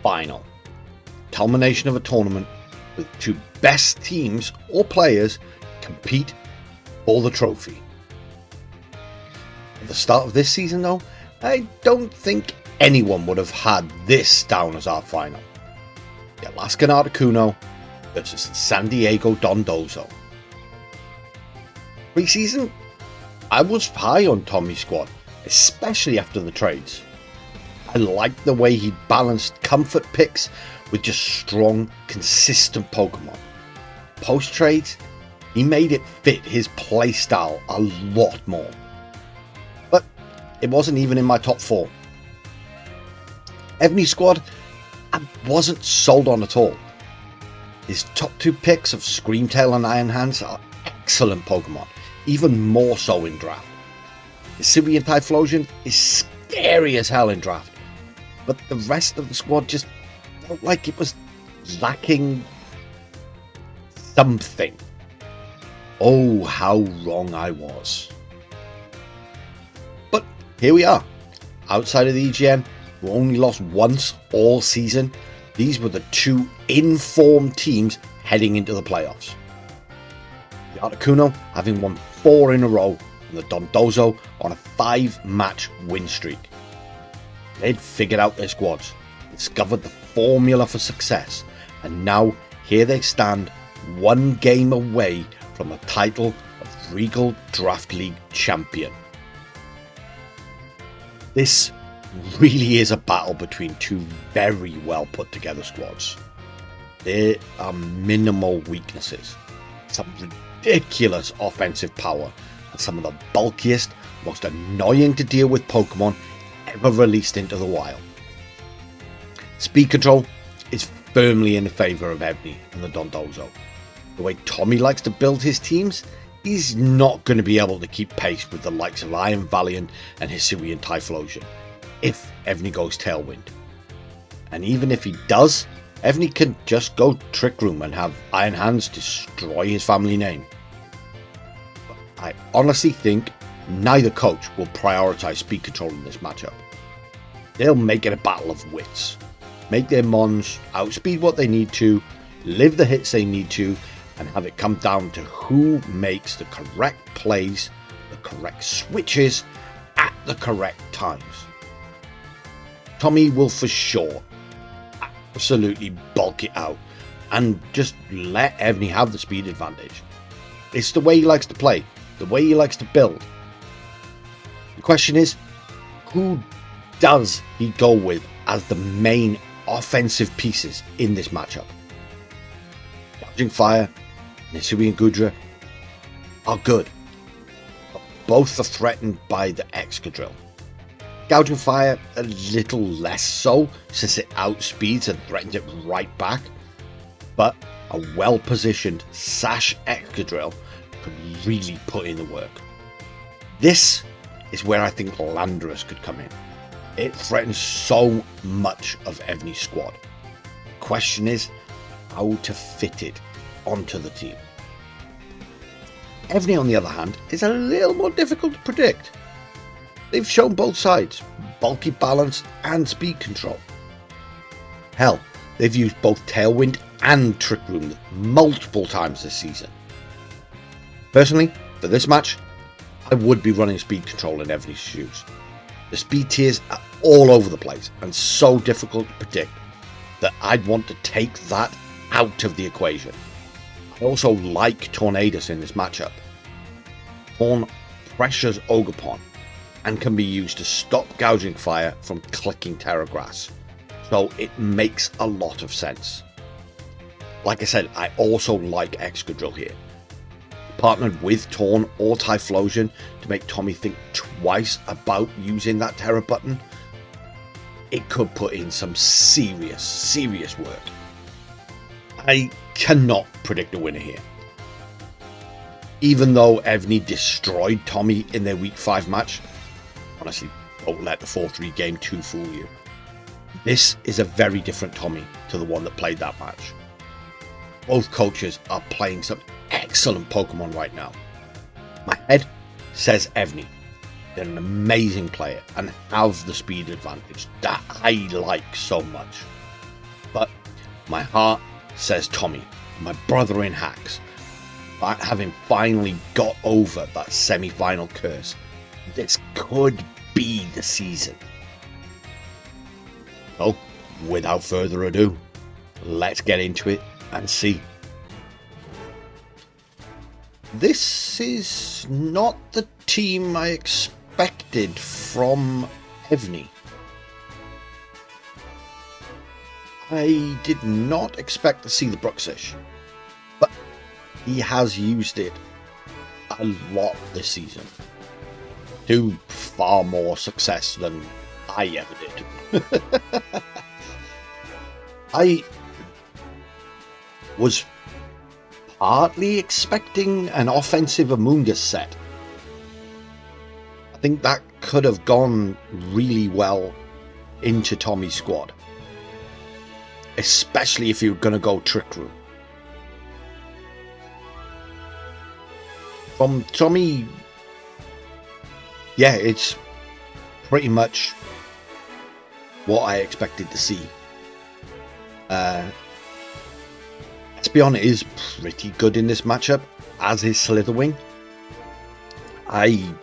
final. Culmination of a tournament with two best teams or players compete for the trophy. At the start of this season though, I don't think anyone would have had this down as our final. The Alaskan Articuno versus the San Diego Dondozo. Pre-season, I was high on Tommy's squad, especially after the trades. I liked the way he balanced comfort picks with just strong, consistent Pokemon. Post-trades, he made it fit his playstyle a lot more. But it wasn't even in my top 4. Evnie's squad, I wasn't sold on at all. His top 2 picks of Screamtail and Iron Hands are excellent Pokemon, even more so in draft. Hisuian Typhlosion is scary as hell in draft, but the rest of the squad just felt like it was lacking something. Oh, how wrong I was. But here we are. Outside of the EGM, we only lost once all season. These were the 2 informed teams heading into the playoffs. The Articuno having won 4 in a row, and the Dondozo on a 5-match win streak. They'd figured out their squads, discovered the formula for success, and now here they stand, 1 game away from the title of Regal Draft League champion. This really is a battle between 2 very well put together squads. There are minimal weaknesses, some ridiculous offensive power, and some of the bulkiest, most annoying to deal with Pokemon ever released into the wild. Speed control is firmly in the favour of Evnie and the Dondozo. The way Tommy likes to build his teams, he's not going to be able to keep pace with the likes of Iron Valiant and Hisuian Typhlosion if Evnie goes Tailwind. And even if he does, Evnie can just go Trick Room and have Iron Hands destroy his family name. But I honestly think neither coach will prioritise speed control in this matchup. They'll make it a battle of wits. Make their Mons outspeed what they need to, live the hits they need to, and have it come down to who makes the correct plays, the correct switches, at the correct times. Tommy will for sure absolutely bulk it out and just let Evnie have the speed advantage. It's the way he likes to play, the way he likes to build. The question is, who does he go with as the main offensive pieces in this matchup? Gouging Fire and Hisuian Goodra are good, but both are threatened by the Excadrill. Gouging Fire a little less so, since it outspeeds and threatens it right back, but a well positioned Sash Excadrill could really put in the work. This is where I think Landorus could come in. It threatens so much of Evnie's squad. The question is how to fit it onto the team. Evnie, on the other hand, is a little more difficult to predict. They've shown both sides, bulky balance and speed control. Hell, they've used both Tailwind and Trick Room multiple times this season. Personally, for this match, I would be running speed control in Evnie's shoes. The speed tiers are all over the place and so difficult to predict that I'd want to take that out of the equation. I also like Tornadus in this matchup. Torn pressures Ogerpon and can be used to stop Gouging Fire from clicking Terra Grass, so it makes a lot of sense. Like I said, I also like Excadrill here. Partnered with Torn or Typhlosion to make Tommy think twice about using that Terra button, it could put in some serious work. I cannot predict a winner here. Even though Evnie destroyed Tommy in their Week 5 match, honestly, don't let the 4-3 game 2 fool you. This is a very different Tommy to the one that played that match. Both coaches are playing some excellent Pokemon right now. My head says Evnie. They're an amazing player and have the speed advantage that I like so much. But my heart says Tommy, my brother in hacks, having finally got over that semi-final curse, this could be the season. So, without further ado, let's get into it and see. This is not the team I expected from Evney. I did not expect to see the Bruxish, but he has used it a lot this season, to far more success than I ever did. I was partly expecting an offensive Amoongus set. I think that could have gone really well into Tommy's squad, especially if you're going to go Trick Room. From Tommy, yeah, it's pretty much what I expected to see. Espeon is pretty good in this matchup, as is Slitherwing. I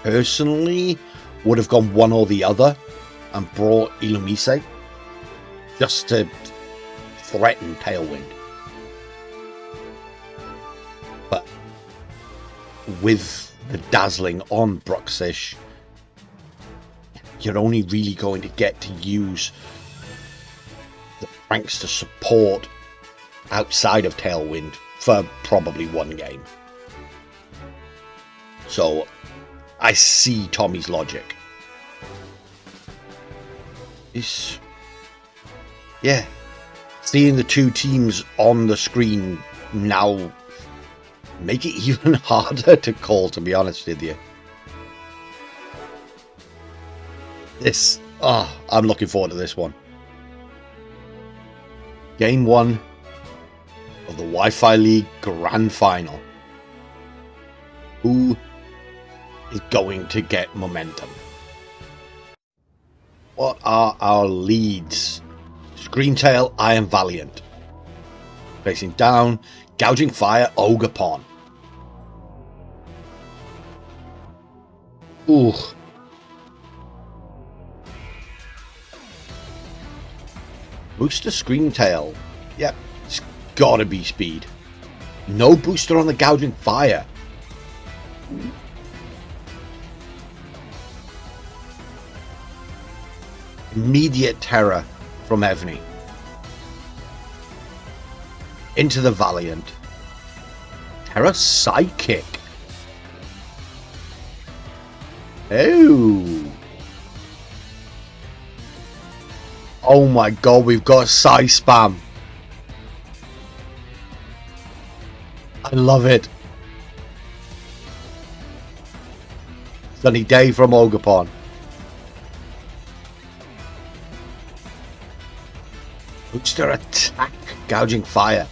personally would have gone one or the other and brought Illumise just to threaten Tailwind. But with the Dazzling on Bruxish, you're only really going to get to use the pranks to support outside of Tailwind for probably one game. So I see Tommy's logic. Yeah, seeing the two teams on the screen now make it even harder to call, to be honest with you. I'm looking forward to this one. Game 1 of the Wi-Fi League Grand Final. Who is going to get momentum? What are our leads? Screentail, Iron Valiant. Facing down, Gouging Fire, Ogerpon. Ooh. Booster Screentail. Yep, it's gotta be speed. No booster on the Gouging Fire. Immediate terror from Evney. Into the Valiant. Terror Psychic. Oh. Oh my god, we've got Psy Spam. I love it. Sunny Day from Ogerpon. Booster attack, Gouging Fire.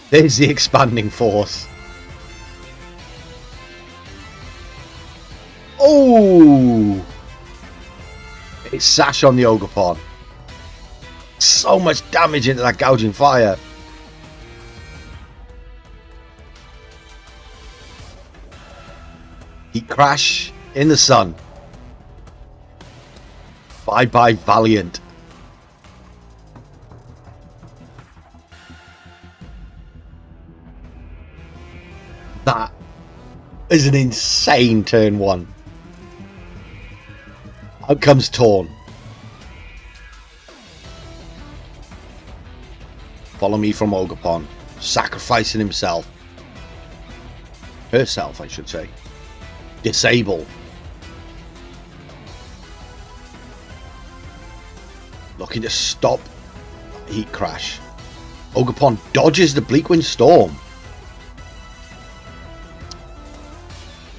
There's the expanding force. Oh! It's Sash on the Ogerpon. So much damage into that Gouging Fire. Heat Crash in the sun. Bye bye Valiant. That is an insane turn 1. Out comes Torn. Follow me from Ogerpon. Sacrificing himself. Herself, I should say. Disable. Looking to stop Heat Crash. Ogerpon dodges the Bleakwind Storm.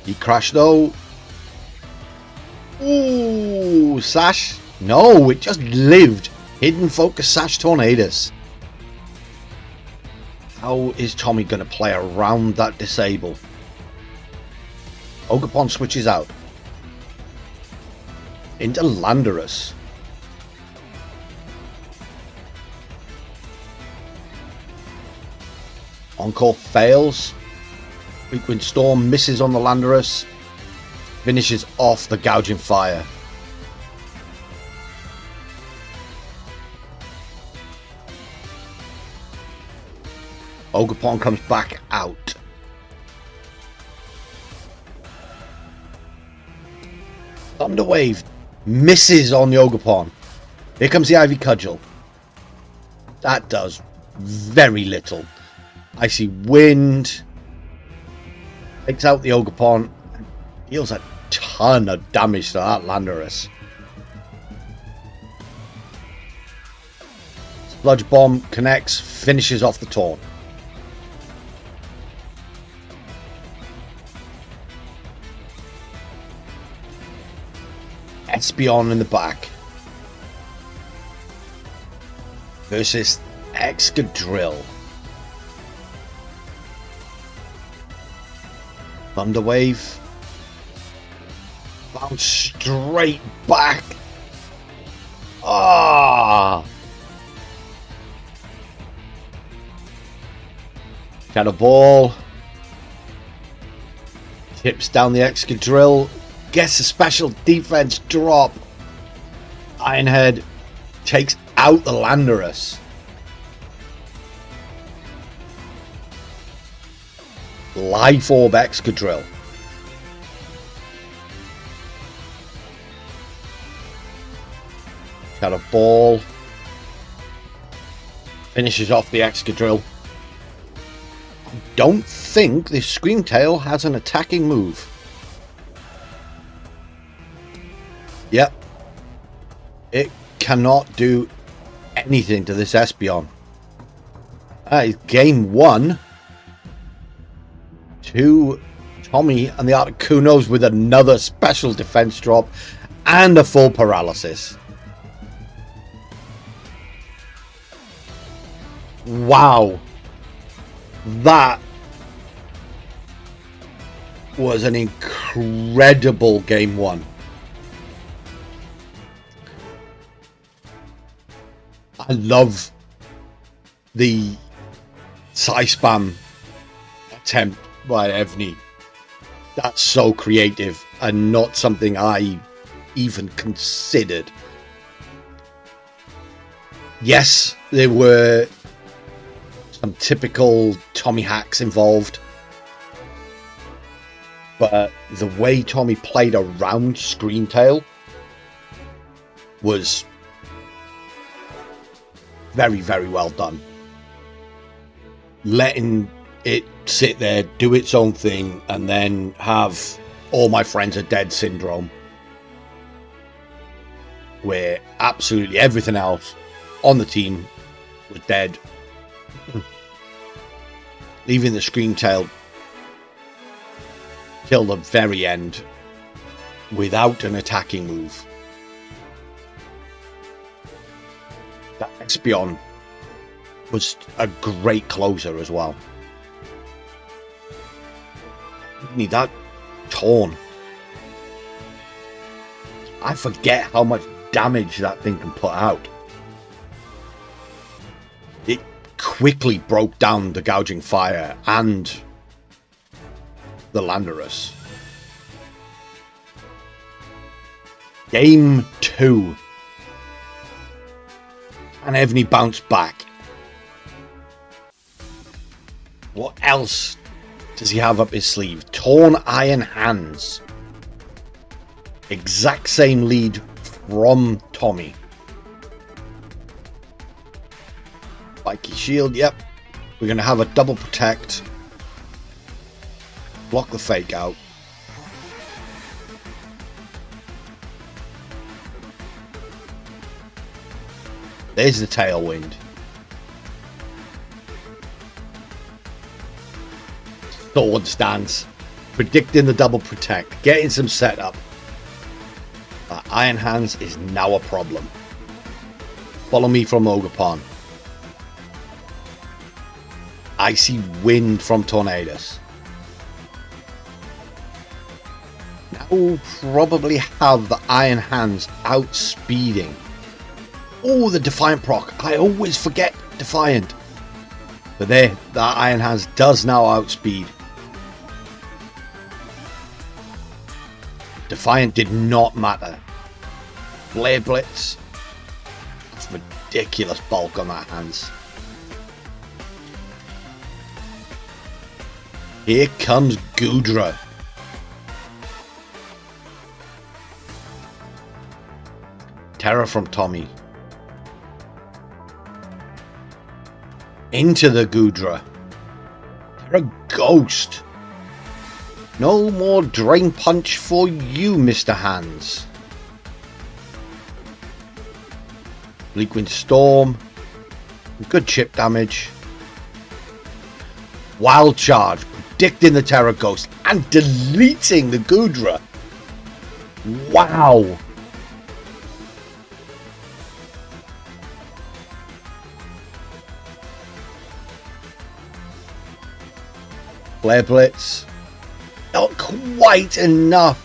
Heat Crash though. Ooh, Sash. No, it just lived. Hidden Focus Sash Tornadus. How is Tommy going to play around that disable? Ogerpon switches out. Into Landorus. Encore fails. Frequent Storm misses on the Landorus. Finishes off the Gouging Fire. Ogerpon comes back out. Thunderwave misses on the Ogerpon. Here comes the Ivy Cudgel. That does very little. Icy Wind takes out the Ogerpon and deals a ton of damage to that Landorus. Sludge Bomb connects, finishes off the Taunt. Espeon in the back versus Excadrill. Thunderwave bounce straight back. Ah! Shadow Ball tips down the Excadrill. Gets a special defense drop. Ironhead takes out the Landorus. Life Orb Excadrill. Shadow Ball finishes off the Excadrill. Don't think this Screamtail has an attacking move. Yep. It cannot do anything to this Espeon. That is game 1 to Tommy and the Articunos with another special defense drop and a full paralysis. Wow. That was an incredible game 1. I love the Psy-Spam attempt by Evney. That's so creative and not something I even considered. Yes, there were some typical Tommy hacks involved, but the way Tommy played around Screamtail was very, very well done. Letting it sit there, do its own thing, and then have all my friends are dead syndrome, where absolutely everything else on the team was dead, leaving the Screamtail till the very end without an attacking move. That Espeon was a great closer as well. Need that Torn. I forget how much damage that thing can put out. It quickly broke down the Gouging Fire and the Landorus. Game 2. And Evney bounced back. What else does he have up his sleeve? Torn Iron Hands. Exact same lead from Tommy. Spiky Shield, yep. We're going to have a double protect. Block the fake out. There's the Tailwind. Sword Stance. Predicting the double protect. Getting some setup. Iron Hands is now a problem. Follow me from Ogerpon. Icy Wind from Tornadus. Now we'll probably have the Iron Hands outspeeding. Oh, the Defiant proc. I always forget Defiant. But there, that Iron Hands does now outspeed. Defiant did not matter. Flare Blitz. That's ridiculous bulk on that Hands. Here comes Goodra. Terror from Tommy. Into the Goodra. Terror Ghost. No more Drain Punch for you, Mr. Hands. Bleak Wind Storm. Good chip damage. Wild Charge. Predicting the Terror Ghost. And deleting the Goodra. Wow. Flare Blitz. Not quite enough.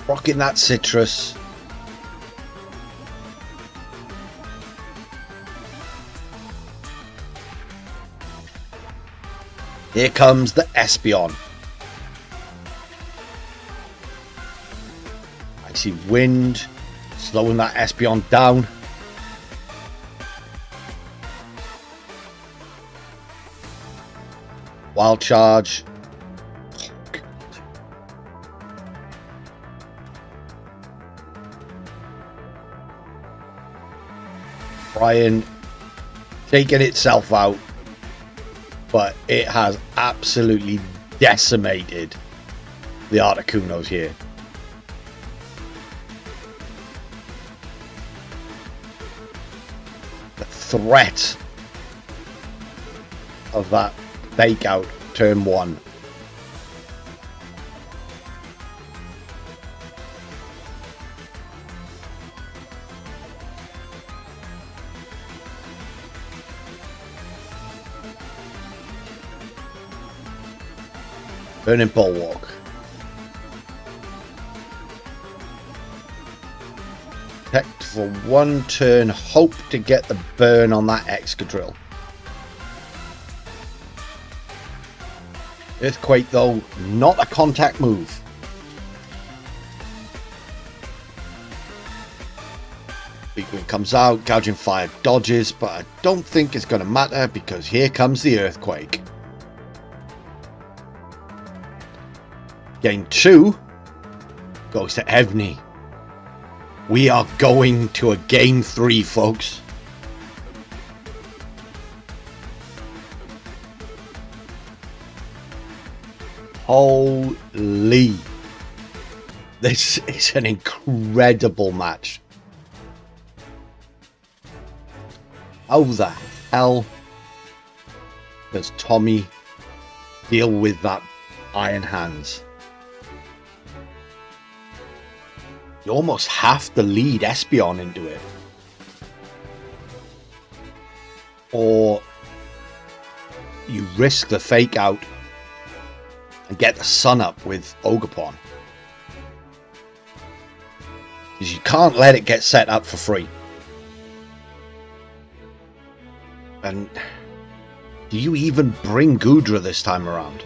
Rocking that Citrus. Here comes the Espeon. Icy Wind. Slowing that Espeon down. Wild Charge. Brian taking itself out, but it has absolutely decimated the Articunos here. The threat of that fake out turn 1. Burning Bulwark. Protect for 1 turn. Hope to get the burn on that Excadrill. Earthquake though, not a contact move. Big Wind comes out, Gouging Fire dodges, but I don't think it's going to matter because here comes the Earthquake. Game 2 goes to Evney. We are going to a Game 3, folks. Holy. This is an incredible match. How the hell does Tommy deal with that Iron Hands? You almost have to lead Espeon into it. Or you risk the fake out and get the sun up with Ogerpon. Because you can't let it get set up for free. And do you even bring Goodra this time around?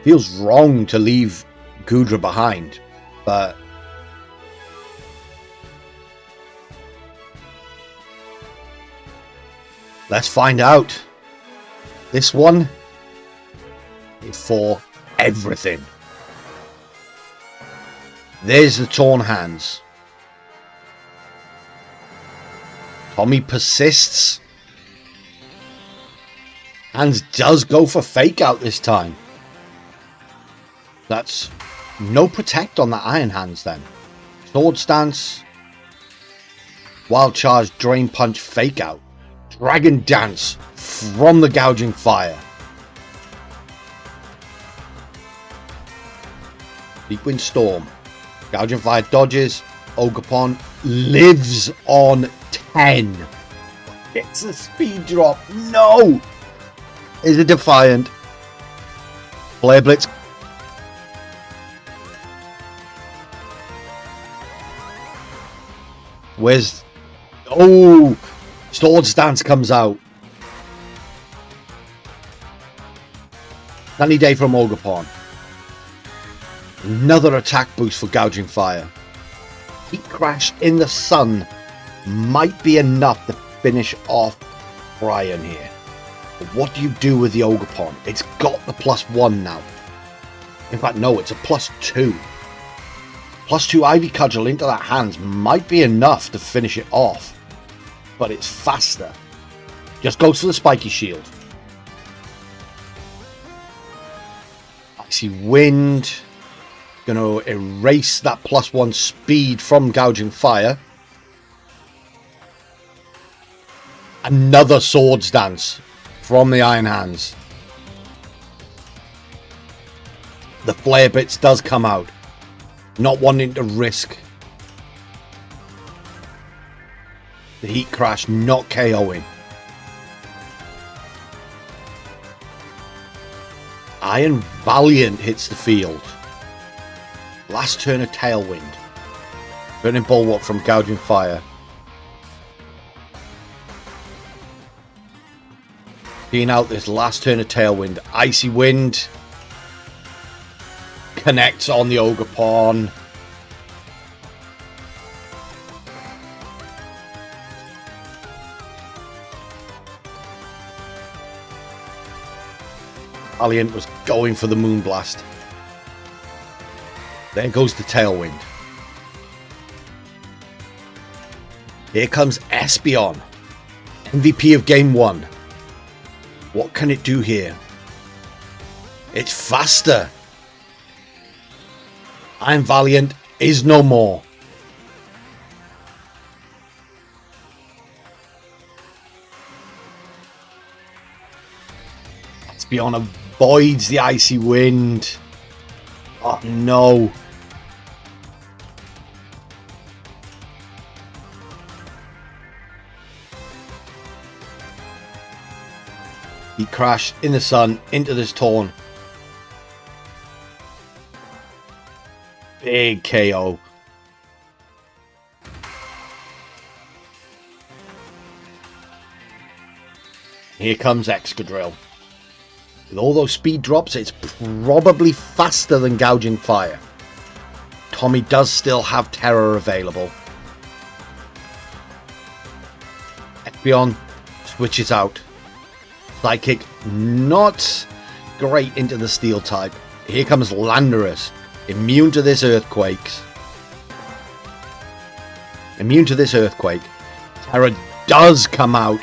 Feels wrong to leave Goodra behind, but let's find out. This one is for everything. There's the Torn Hands. Tommy persists. Hands does go for fake out this time. That's no protect on that Iron Hands then. Sword Stance. Wild Charge, Drain Punch, fake out. Dragon Dance from the Gouging Fire. Deep Wind Storm. Gouging Fire dodges. Ogerpon lives on 10. It's a speed drop. No! Is it Defiant? Flare Blitz. Where's... Oh! Sword Stance comes out. Sunny Day from Ogerpon. Another attack boost for Gouging Fire. Heat Crash in the Sun might be enough to finish off Brian here. But what do you do with the Ogerpon? It's got the +1 now. In fact, no, it's a +2. +2 Ivy Cudgel into that hands might be enough to finish it off. But it's faster. Just goes for the Spiky Shield. Icy Wind. Gonna erase that +1 speed from Gouging Fire. Another Swords Dance from the Iron Hands. The Flare Bits does come out. Not wanting to risk the Heat Crash not KOing. Iron Valiant hits the field. Last turn of Tailwind. Burning Bulwark from Gouging Fire. Seeing out this last turn of Tailwind. Icy Wind. Connects on the Ogerpon. Valiant was going for the Moonblast. There goes the Tailwind. Here comes Espeon. MVP of Game 1. What can it do here? It's faster. Iron Valiant is no more. Espeon avoids the Icy Wind. Oh no. He crashed in the sun into this Torn. Big KO. Here comes Excadrill. With all those speed drops, it's probably faster than Gouging Fire. Tommy does still have Terror available. Espeon switches out. Psychic, not great into the Steel type. Here comes Landorus. Immune to this Earthquakes. Immune to this Earthquake. Terror does come out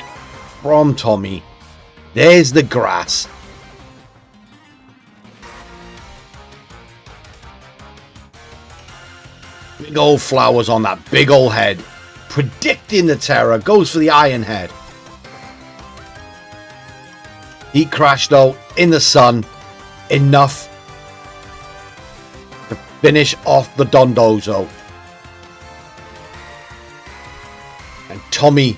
from Tommy. There's the grass. Big old flowers on that big old head. Predicting the Terror. Goes for the Iron Head. Heat Crash though in the sun. Enough to finish off the Dondozo. And Tommy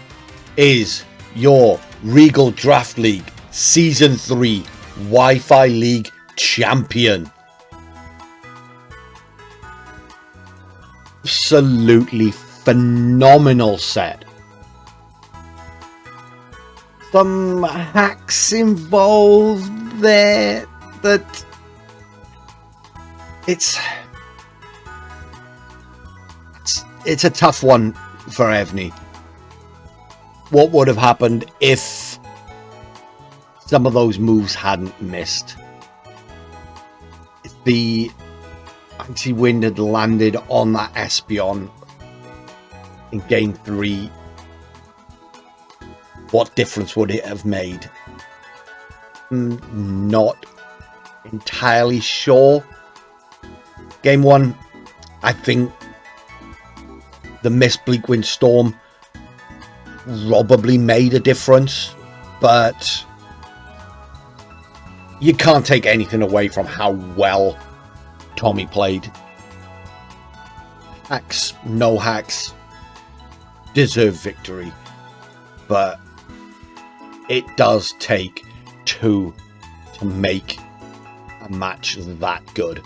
is your Regal Draft League Season 3 Wi-Fi League champion. Absolutely phenomenal set. Some hacks involved there that it's a tough one for Evney. What would have happened if some of those moves hadn't missed? If the Icy Wind had landed on that Espeon in Game 3, what difference would it have made? Not entirely sure. Game 1, I think the missed Bleakwind Storm probably made a difference, but you can't take anything away from how well Tommy played. Hacks, no hacks, deserve victory, but it does take two to make a match that good.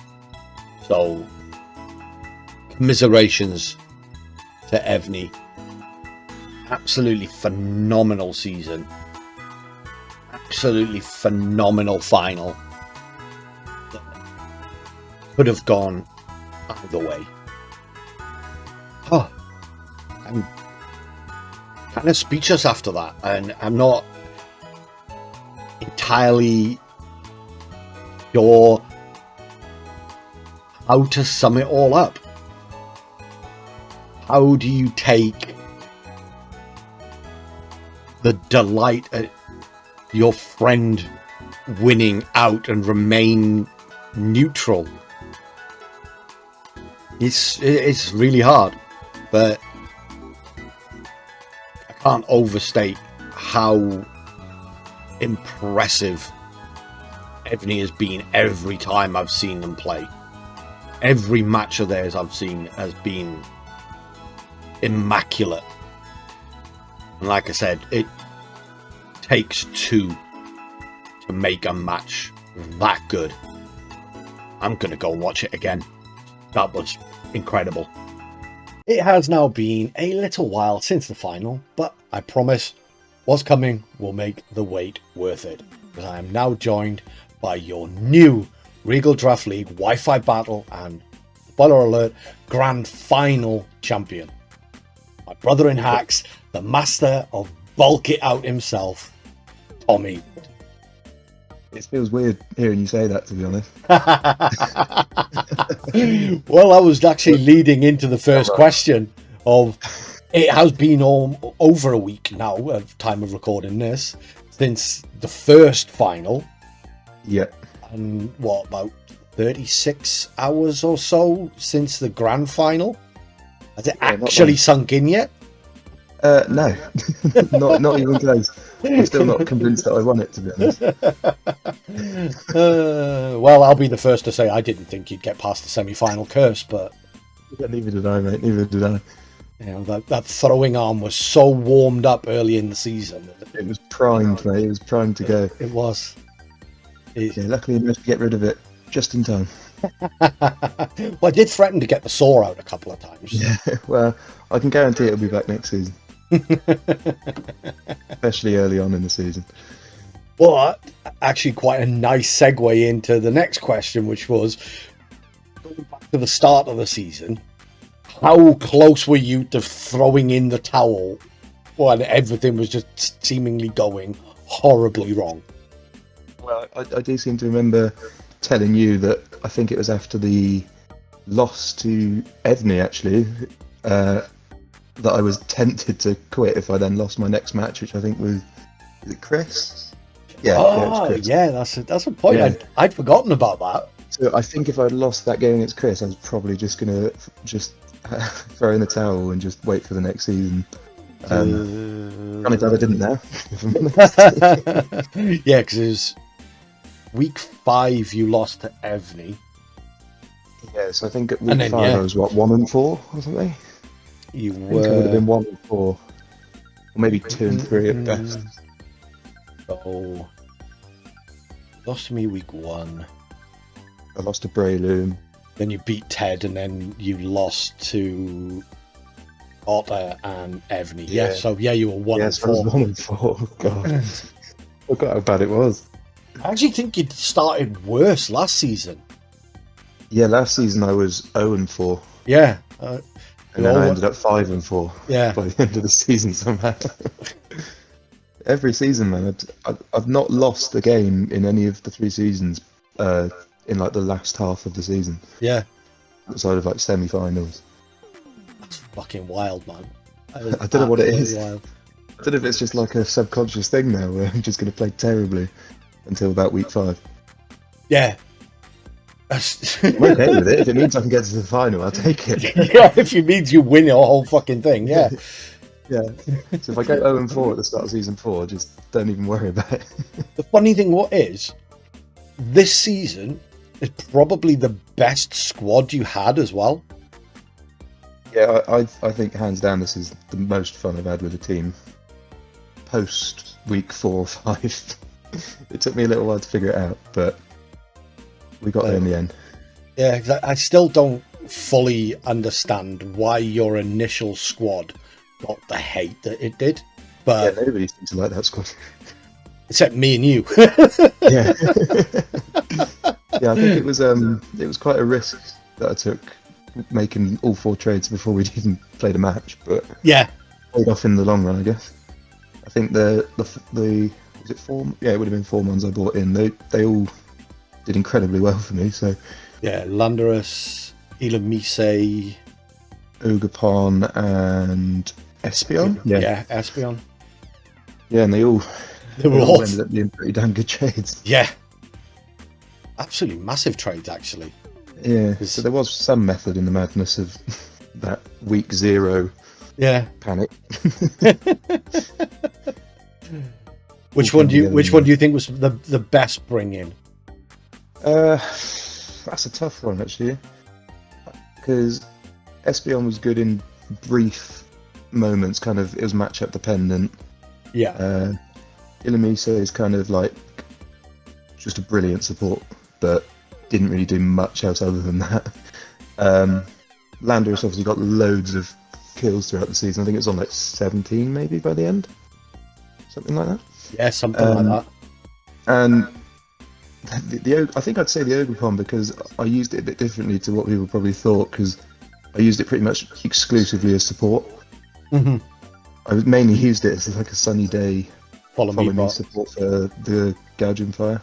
So, commiserations to Evney absolutely phenomenal season. Absolutely phenomenal final. Could have gone either way. Oh, I'm kind of speechless after that, and I'm not entirely sure how to sum it all up. How do you take the delight at your friend winning out and remain neutral? It's really hard, but I can't overstate how impressive Evney has been every time I've seen them play. Every match of theirs I've seen has been immaculate. And like I said, it takes two to make a match that good. I'm going to go and watch it again. That was incredible. It has now been a little while since the final, but I promise what's coming will make the wait worth it, because I am now joined by your new Regal Draft League Wi-Fi Battle and, spoiler alert, Grand Final champion. My brother in hacks, the master of bulk it out himself, Tommy. It feels weird hearing you say that, to be honest. Well, I was actually leading into the first question of, it has been over a week now at time of recording this since the first final. Yeah. And what, about 36 hours or so since the grand final? Has it actually sunk in yet? No, not even close. I'm still not convinced that I won it, to be honest. Well, I'll be the first to say I didn't think you'd get past the semi-final curse, but Yeah, neither did I, mate. Neither did I. you know, that throwing arm was so warmed up early in the season. It was primed, mate. It was primed to go. It was. Yeah, luckily I managed to get rid of it just in time. Well, I did threaten to get the saw out a couple of times. Yeah, well, I can guarantee it'll be back next season. Especially early on in the season. But actually quite a nice segue into the next question, which was, going back to the start of the season, how close were you to throwing in the towel when everything was just seemingly going horribly wrong? Well, I do seem to remember telling you that I think it was after the loss to Evney, actually, that I was tempted to quit if I then lost my next match, which I think was it Chris? Yeah, it was Chris. Yeah, that's a point. Yeah. I'd forgotten about that. So I think if I'd lost that game against Chris, I was probably just going to throw in the towel and just wait for the next season. I'm glad I didn't now. Yeah, because it was week 5 you lost to Evney. Yeah, so I think at week 5 I was, 1-4 or something? You I think I would have been 1-4. Or maybe 2-3 at best. So, lost to me week 1. I lost to Breloom. Then you beat Ted, and then you lost to Otter and Evney. Yeah, so yeah, you were 1-4. Yes, I was 1-4. God, I forgot how bad it was. I actually think you'd started worse last season. Yeah, last season I was 0-4. Yeah. And then I ended up 5-4 by the end of the season somehow. Every season, man, I've not lost a game in any of the 3 seasons in like the last half of the season. Yeah. Outside of like semi-finals. That's fucking wild, man. I don't know what it is. Wild. I don't know if it's just like a subconscious thing now where I'm just going to play terribly until about week 5. Yeah. I'm okay with it. If it means I can get to the final, I'll take it. Yeah, if it means you win the whole fucking thing, yeah. Yeah. So if I go 0-4 at the start of season 4, just don't even worry about it. The funny thing is, this season is probably the best squad you had as well. Yeah, I think hands down this is the most fun I've had with the team. Post week 4 or 5. It took me a little while to figure it out, but we got there in the end. Yeah, 'cause I still don't fully understand why your initial squad got the hate that it did. Yeah, But nobody seems to like that squad. except me and you. Yeah. Yeah, I think it was quite a risk that I took making all 4 trades before we'd even played a match, but Yeah. paid off in the long run, I guess. I think the was it 4? Yeah, it would have been 4 ones I bought in. They all did incredibly well for me. So Yeah, Landorus, Ilamise, Ogapon and Espion. Yeah, Espion. Yeah, and they were all all ended up being pretty damn good trades. Yeah. Absolutely massive trades, actually. Yeah, so there was some method in the madness of that week 0 Yeah. panic. Which one do you think was the best bring in? That's a tough one actually, because Espion was good in brief moments. Kind of, it was matchup dependent. Yeah. Ilamise is kind of like just a brilliant support, but didn't really do much else other than that. Landorus obviously got loads of kills throughout the season. I think it was on like 17 maybe by the end, something like that. Yeah, something like that. And I think I'd say the Ogapon, because I used it a bit differently to what people probably thought, because I used it pretty much exclusively as support. Mm-hmm. I mainly used it as like a sunny day Follow me bot. support for the gouging fire.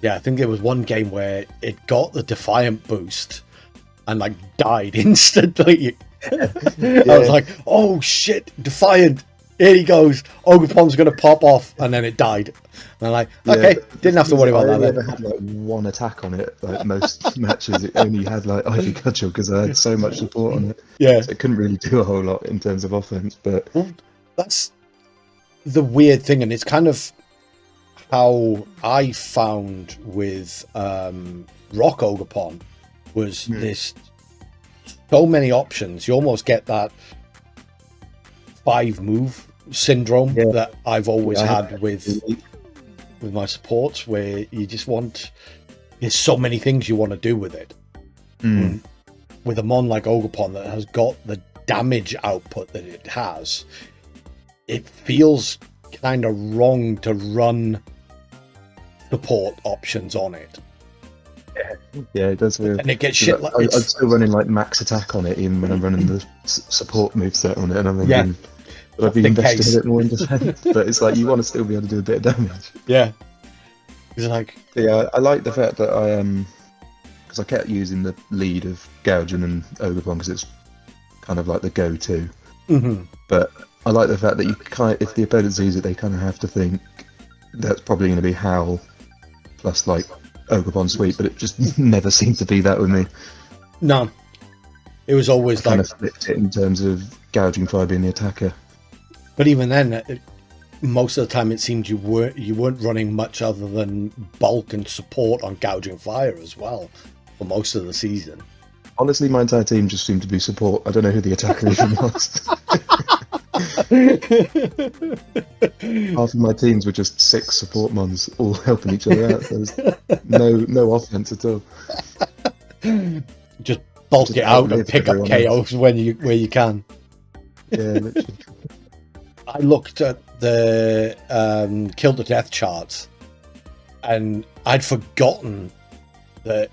Yeah, I think there was one game where it got the Defiant boost and like died instantly. I was like, oh shit, Defiant, here he goes. Ogapon's going to pop off, and then it died. And I'm like, okay, didn't have to worry about that. I Then. only ever had like 1 attack on it. Like most matches, it only had like Ivy Cudgel because I had so much support on it. Yeah. So it couldn't really do a whole lot in terms of offense. But Well, that's the weird thing, and it's kind of how I found with Rock Ogapon was this so many options. You almost get that 5 move syndrome that I've always had with my supports, where you just want, there's so many things you want to do with it. With a mon like Ogapon that has got the damage output that it has, it feels kind of wrong to run support options on it. Yeah, it does. And it gets shit like I'm still running like max attack on it, even when I'm running the support moveset on it, and I'm thinking, but I've been investing a bit more in defense. But it's like you want to still be able to do a bit of damage. Yeah. It's like, yeah, I like the fact that I because I kept using the lead of Gouging and Ogapon because it's kind of like the go-to. But I like the fact that you if the opponent sees it, they kind of have to think that's probably going to be Howl plus like Ogapon sweep, but it just never seemed to be that with me. No, it was always I kind like of flipped it in terms of Gouging Fire being the attacker. But even then, most of the time it seemed you weren't running much other than bulk and support on Gouging Fire as well for most of the season. Honestly, my entire team just seemed to be support. I don't know who the attacker even was. Half of my teams were just 6 support mons, all helping each other out. There was no offense at all. Just bulk it out and pick up KOs where you can. Yeah, literally. I looked at the Kill to Death charts, and I'd forgotten that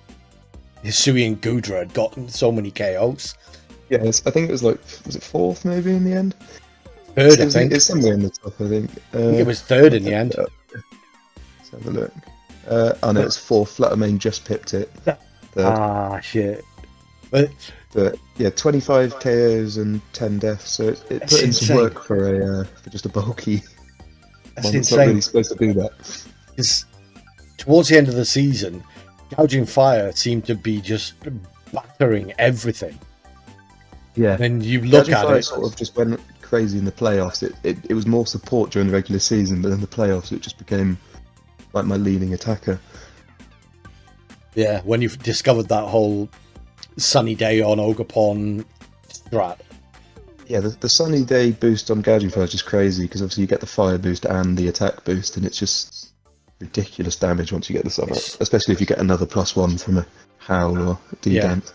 Hisui and Gudra had gotten so many KOs. Yes, I think it was like, was it 4th maybe in the end? 3rd, I think. It's somewhere in the top, I think. I think it was 3rd in the end. Let's have a look. Oh no, it's 4th. Fluttermane just pipped it. Shit. But yeah, 25 KOs and 10 deaths, so it put in some work for just a bulky That's one. It's insane. not really supposed to do that. Because towards the end of the season, Gouging Fire seemed to be just battering everything. Yeah. And you look at it, sort of just went crazy in the playoffs. It was more support during the regular season, but in the playoffs it just became like my leading attacker. yeah, when you've discovered that whole sunny day on Ogapon strat. Yeah, the sunny day boost on Gouging Fire is just crazy, because obviously you get the fire boost and the attack boost, and it's just ridiculous damage once you get the sun up, especially if you get another +1 from a Howl or D-Dance.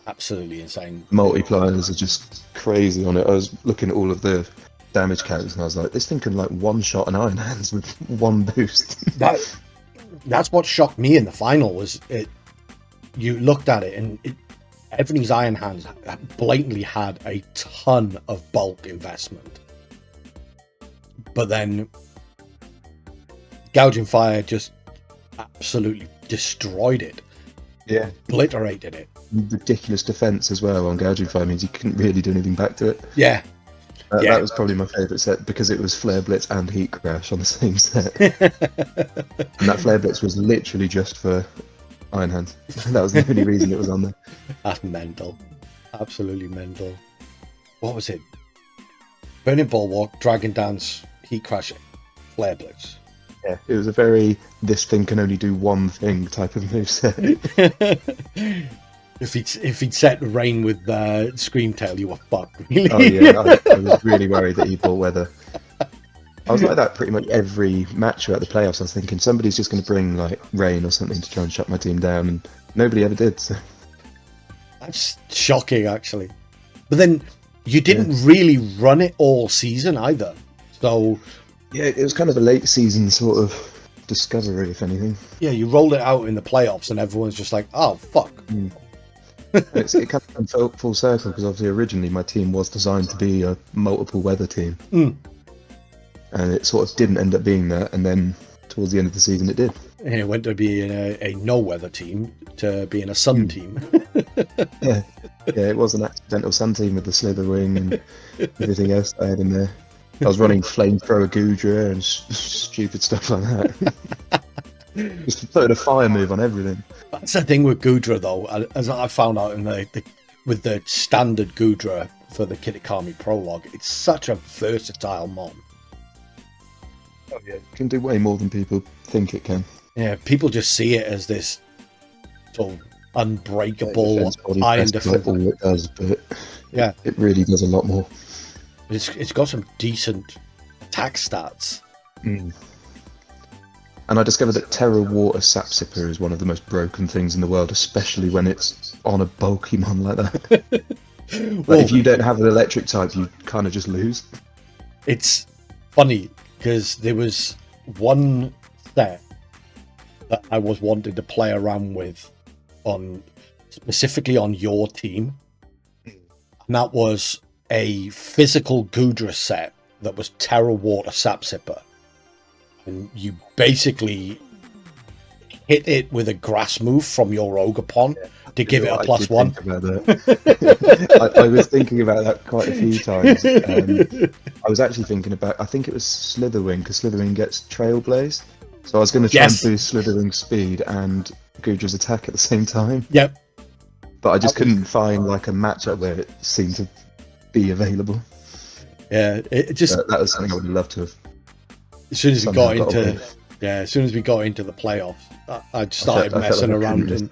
Absolutely insane. Multipliers are just crazy on it. I was looking at all of the damage counters and I was like, this thing can like one-shot an Iron Hands with one boost. That's what shocked me in the final was it. You looked at it and Ebony's Iron Hands blatantly had a ton of bulk investment. But then Gouging Fire just absolutely destroyed it. Yeah. Obliterated it. Ridiculous defense as well on Gouging Fire means you couldn't really do anything back to it. Yeah. That was probably my favourite set because it was Flare Blitz and Heat Crash on the same set. And that Flare Blitz was literally just for Iron Hands. That was the only reason it was on there. That's mental. Absolutely mental. What was it? Burning Bulwark, Dragon Dance, Heat Crash, Flare Blitz. Yeah, it was a very this thing can only do one thing type of moveset. If he'd set Rain with Screamtail, you were fucked, really. Oh yeah, I was really worried that he bought weather. I was like that pretty much every match throughout the playoffs. I was thinking somebody's just going to bring like Rain or something to try and shut my team down, and nobody ever did. So. That's shocking, actually. But then you didn't really run it all season either. So yeah, it was kind of a late season sort of discovery, if anything. Yeah, you rolled it out in the playoffs, and everyone's just like, "Oh fuck." It kind of come full circle because obviously originally my team was designed to be a multiple weather team, and it sort of didn't end up being that. And then towards the end of the season, it did. And it went to being a no weather team to being a sun team. Yeah, it was an accidental sun team with the Slither Wing and everything else I had in there. I was running Flamethrower Goodra and stupid stuff like that. Just put a fire move on everything. That's the thing with Goodra, though, as I found out in with the standard Goodra for the Kitakami prologue. It's such a versatile mon. Oh yeah, it can do way more than people think it can. Yeah, people just see it as this sort of unbreakable iron defense. All it does, but yeah, it really does a lot more. It's got some decent attack stats. And I discovered that Terra Water Sap Sipper is one of the most broken things in the world, especially when it's on a bulky mon like that. Well, if you don't have an electric type, you kind of just lose. It's funny because there was one set that I was wanting to play around with specifically on your team, and that was a physical Goodra set that was Terra Water Sap Sipper. And you basically hit it with a grass move from your Ogerpon to give it a +1. I was thinking about that quite a few times. I was actually thinking about, I think it was Slitherwing, because Slitherwing gets Trailblaze. So I was going to try and boost Slitherwing's speed and Goodra's attack at the same time. Yep. But I just couldn't find like a matchup where it seemed to be available. Yeah, it just... that was something I would love to have. As soon as we got into the playoffs, I started messing around.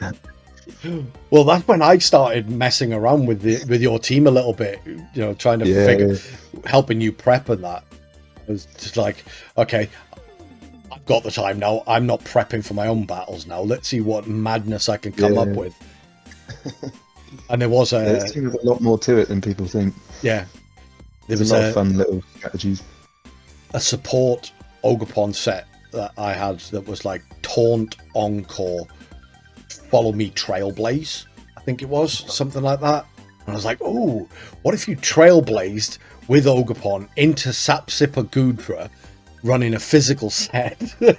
Well, that's when I started messing around with your team a little bit. You know, trying to helping you prep and that. I was just like, okay, I've got the time now. I'm not prepping for my own battles now. Let's see what madness I can come up with. And there was there's a lot more to it than people think. Yeah, there was a lot of fun little strategies. A support Ogerpon set that I had that was like Taunt, Encore, Follow Me, Trailblaze, I think it was, something like that. And I was like, oh, what if you Trailblazed with Ogerpon into Sap Sipper Goodra running a physical set? You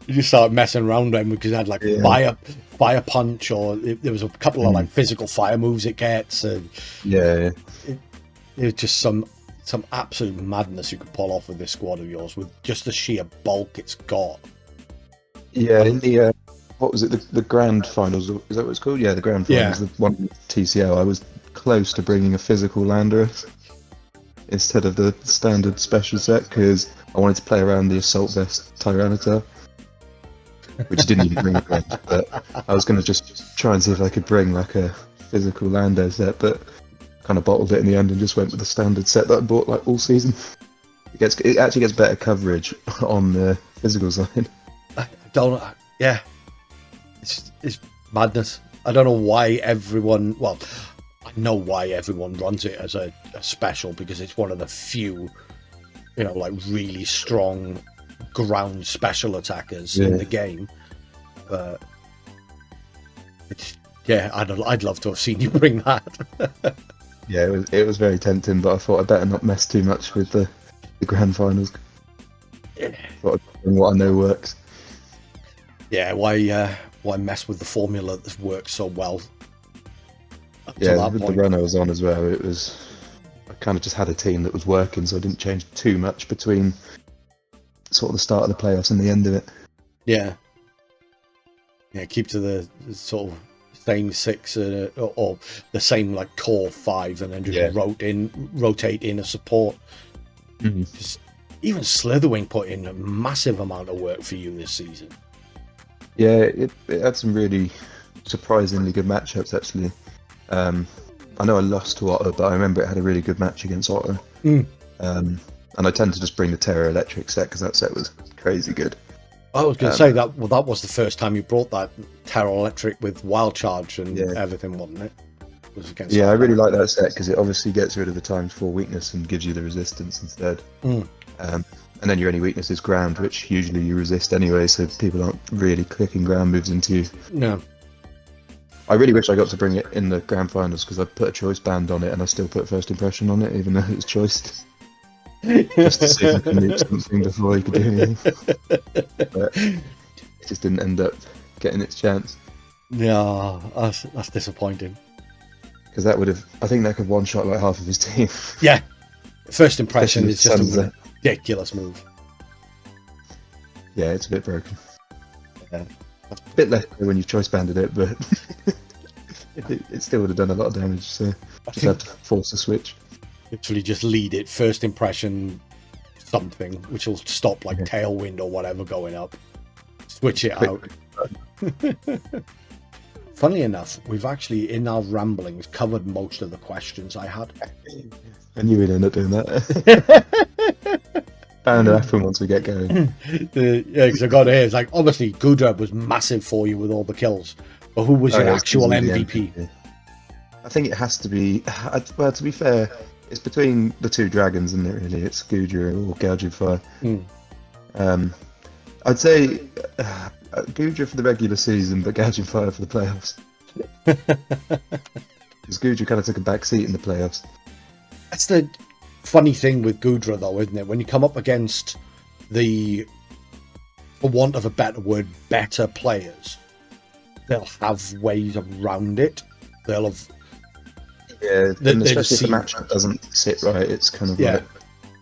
just started messing around them because it had like fire punch, or there was a couple of like physical fire moves it gets, and it was just some absolute madness you could pull off with this squad of yours with just the sheer bulk it's got. Yeah, in the what was it? The grand finals? Is that what it's called? Yeah, the grand finals. The one with TCL. I was close to bringing a physical lander instead of the standard special set because I wanted to play around the assault vest Tyranitar, which didn't even bring a grand. But I was going to just try and see if I could bring like a physical Lando set, but kind of bottled it in the end and just went with the standard set that I bought like all season. It actually gets better coverage on the physical side. I don't. Yeah, it's madness. I don't know why everyone. Well, I know why everyone runs it as a special, because it's one of the few, you know, like really strong ground special attackers in the game. But yeah, I'd love to have seen you bring that. Yeah, it was very tempting, but I thought I'd better not mess too much with the grand finals. Thought I'd bring what I know works. Yeah, why mess with the formula that's worked so well? Yeah, with the run I was on as well, I kind of just had a team that was working, so I didn't change too much between sort of the start of the playoffs and the end of it. Yeah, keep to the sort of same 6 or the same like core 5, and then just rotate in a support. Just, even Slitherwing put in a massive amount of work for you this season. Yeah, it had some really surprisingly good matchups, actually. I know I lost to Otter, but I remember it had a really good match against Otter. And I tend to just bring the Terror Electric set, because that set was crazy good. I was going to say that. Well, that was the first time you brought that Terror Electric with Wild Charge and everything, wasn't it? Yeah, I really like that set, because it obviously gets rid of the ×4 weakness and gives you the resistance instead. And then your only weakness is ground, which usually you resist anyway, so people aren't really clicking ground moves into you. No. I really wish I got to bring it in the grand finals, because I put a choice band on it and I still put first impression on it, even though it was choiced. Just to see if I could nuke something before you could do anything. But it just didn't end up getting its chance. Yeah, that's disappointing. Because that would have, I think that could one-shot like half of his team. Yeah. First impression is just a ridiculous move. Yeah, it's a bit broken. Yeah. A bit less when you choice banded it, but it still would have done a lot of damage, so just had to force a switch. Literally just lead it, first impression something, which will stop like Tailwind or whatever going up. Switch it out. Funnily enough, we've actually, in our ramblings, covered most of the questions I had. I knew we'd end up doing that. Bound to happen once we get going. Yeah, because I got it here. It's like, obviously, Gudra was massive for you with all the kills, but who was your actual MVP? I think it has to be. Well, to be fair, it's between the 2 dragons, isn't it? Really, it's Gudra or Gouging Fire. I'd say Gudra for the regular season, but Gouging Fire for the playoffs. Because Gudra kind of took a back seat in the playoffs. That's the funny thing with Gudra, though, isn't it? When you come up against the, for want of a better word, better players, they'll have ways around it. They'll have... Yeah, and especially if the matchup doesn't sit right, it's kind of like,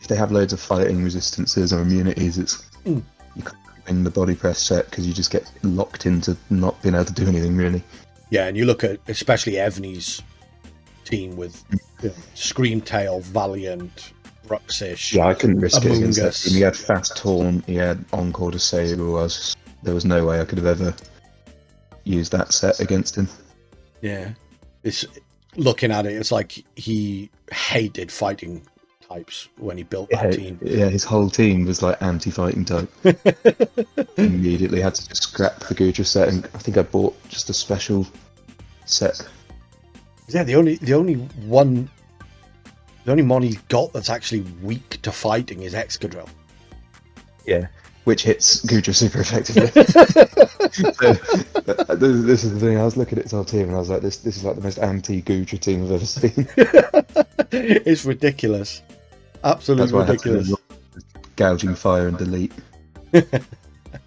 if they have loads of fighting resistances or immunities, it's you can't win the body press set, because you just get locked into not being able to do anything, really. Yeah, and you look at especially Evney's team with Screamtail, Valiant, Bruxish. Yeah, I couldn't risk it against that team. He had Fast Taunt, he had Encore Disable. There was no way I could have ever used that set against him. Yeah, it's looking at it, it's like he hated fighting types when he built that team. Yeah, his whole team was like anti-fighting type. Immediately had to just scrap the Gudra set, and I think I bought just a special set. Yeah, the only mon he's got that's actually weak to fighting is Excadrill. Yeah, which hits Gudra super effectively. So, this is the thing, I was looking at his whole team and I was like, this is like the most anti-Gudra team I've ever seen. It's ridiculous. Absolutely ridiculous. Gouging Fire and Delete.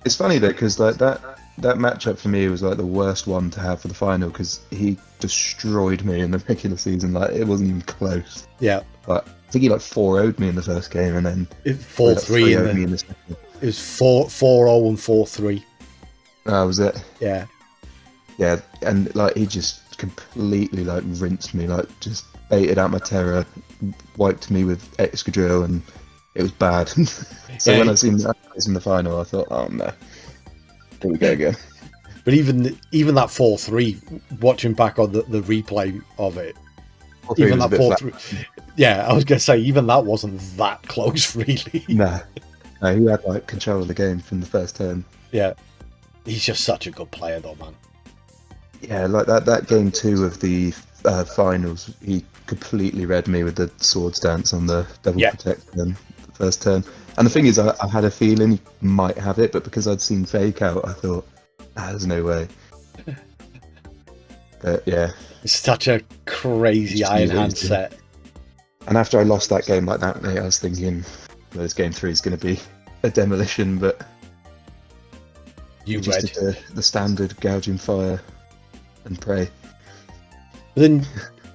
It's funny though, because like that matchup for me was like the worst one to have for the final, because he destroyed me in the regular season. Like, it wasn't even close. Yeah. But I think he like 4-0'd me in the first game, and then 4-3 in the second. It was 4-0 and 4-3. Was it? Yeah. Yeah, and like he just completely like rinsed me, like just baited out my terror, wiped me with Excadrill, and it was bad. So when I seen that in the final, I thought, oh no, here we go again. But even that 4-3, watching back on the replay of it, even that 4-3, yeah, I was gonna say even that wasn't that close, really. Nah, no, he had like control of the game from the first turn. Yeah, he's just such a good player, though, man. Yeah, like that game 2 of the finals, he completely read me with the sword stance on the double Yeah. protect the first turn. And the thing is, I had a feeling he might have it, but because I'd seen fake out, I thought, there's no way. But yeah. It's such a crazy Just Iron use it, Hand use it. set. And after I lost that game like that, mate, I was thinking, well, this game 3 is going to be a demolition, but You just read. did the standard gouging fire and pray. But then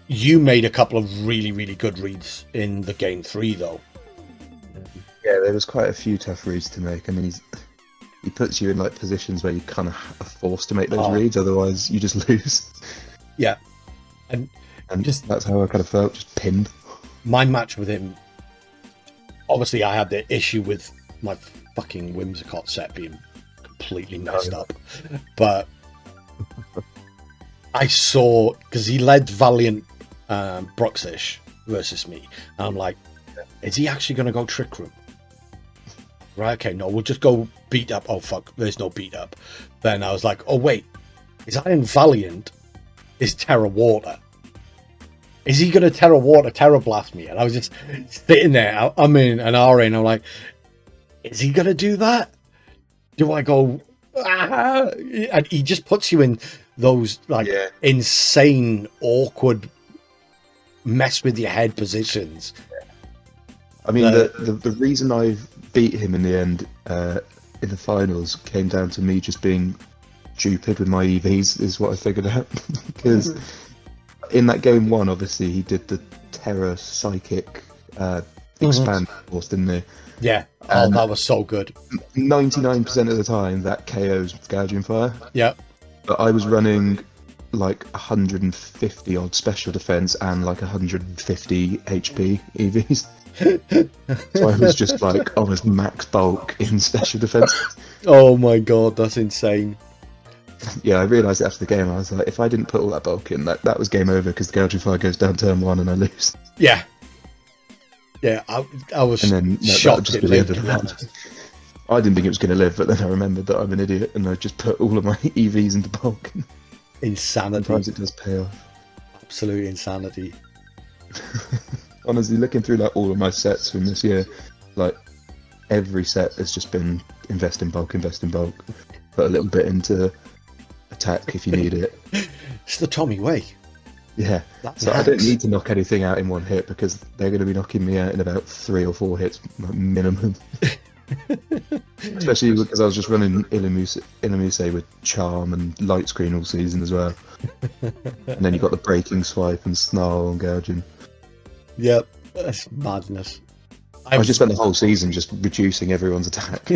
you made a couple of really, really good reads in the game 3, though. Yeah, there was quite a few tough reads to make. I mean, he puts you in like positions where you kind of are forced to make those reads, otherwise you just lose. Yeah. And just that's how I kind of felt, just pinned. My match with him, obviously I had the issue with my fucking Whimsicott set being completely messed up. But I saw, because he led Valiant Bruxish versus me, and I'm like, is he actually going to go Trick Room? Right, okay, no, we'll just go beat up. Oh, fuck, there's no beat up. Then I was like, oh, wait, is Iron Valiant is Terra Water? Is he going to Terra Water, Terra Blast me? And I was just sitting there, I'm in an RA, and I'm like, is he going to do that? Do I go, and he just puts you in those, like, insane, awkward, mess with your head positions. I mean, the reason I beat him in the end in the finals came down to me just being stupid with my EVs, is what I figured out. Because in that game 1, obviously, he did the Terra Psychic expand force, didn't he? Yeah, that was so good. 99% of the time, that KOs Gouging Fire. Yeah. But I was running like 150 odd special defense and like 150 HP EVs. So I was just like, I was max bulk in special defense. Oh my god, that's insane. Yeah, I realised after the game, I was like, if I didn't put all that bulk in, that was game over, because the Gouging Fire goes down turn 1 and I lose. Yeah. Yeah, I was shocked it lived. I didn't think it was going to live, but then I remembered that I'm an idiot and I just put all of my EVs into bulk. Insanity. Sometimes it does pay off. Absolute insanity. Honestly, looking through like all of my sets from this year, like every set has just been invest in bulk, put a little bit into attack if you need it. It's the Tommy way. Yeah, so I don't need to knock anything out in one hit, because they're going to be knocking me out in about 3 or 4 hits minimum. Especially because I was just running Illumise with Charm and Light Screen all season as well. And then you got the Breaking Swipe and Snarl and Gouging. Yep, that's madness. I just spent the whole season just reducing everyone's attack.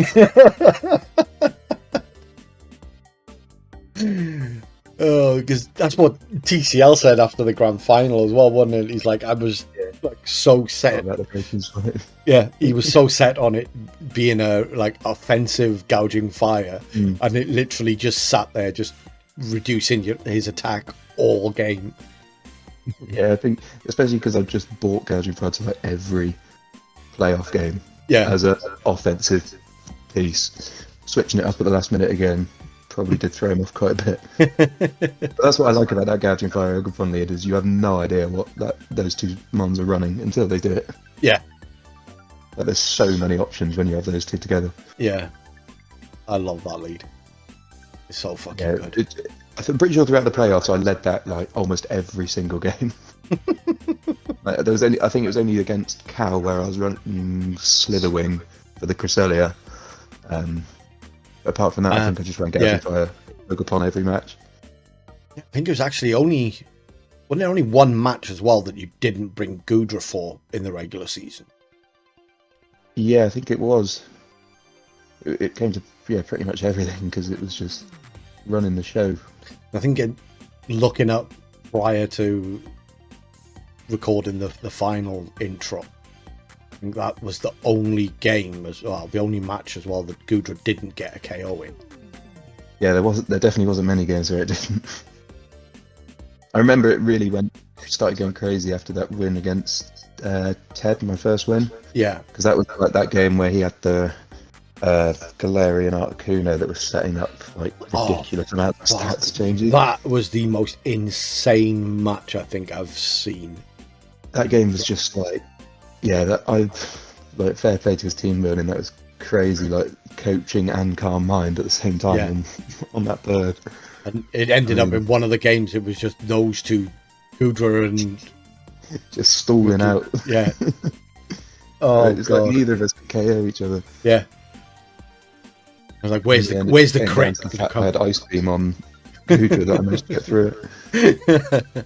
Oh, because that's what TCL said after the grand final as well, wasn't it? He's like, I was like so set. About the Breaking Swipe. Yeah, he was so set on it being a like offensive Gouging Fire, and it literally just sat there, just reducing his attack all game. Yeah, I think especially because I've just bought Gouging Fire to like every playoff game. Yeah, as an offensive piece, switching it up at the last minute again probably did throw him off quite a bit. But that's what I like about that Gouging Fire Ogre Fun lead, is you have no idea what those two mons are running until they do it. Yeah. Like, there's so many options when you have those two together. Yeah. I love that lead. It's so fucking good. I'm pretty sure throughout the playoffs I led that like almost every single game. Like, I think it was only against Cal where I was running Slitherwing for the Cresselia. Apart from that, I think I just ran Gouging Fire upon every match. I think it was actually wasn't there only one match as well that you didn't bring Gudra for in the regular season? Yeah, I think it was. It came to pretty much everything, because it was just running the show. I think looking up prior to recording the final intro, I think that was the only game as well, the only match as well that Gudra didn't get a KO in. Yeah, there definitely wasn't many games where it didn't. I remember it really started going crazy after that win against Ted, my first win. Yeah, because that was like that game where he had the Galarian Articuno that was setting up like ridiculous amounts of stats changes. That was the most insane match I think I've seen. That game was just like, fair play to his team building. That was crazy, like coaching and calm mind at the same time on that bird. And it ended up in one of the games. It was just those two, Kudra and just stalling out. Yeah. It's like neither of us could KO each other. Yeah. I was like, where's the crit? I had Ice Beam on Kudra that I managed to get through it.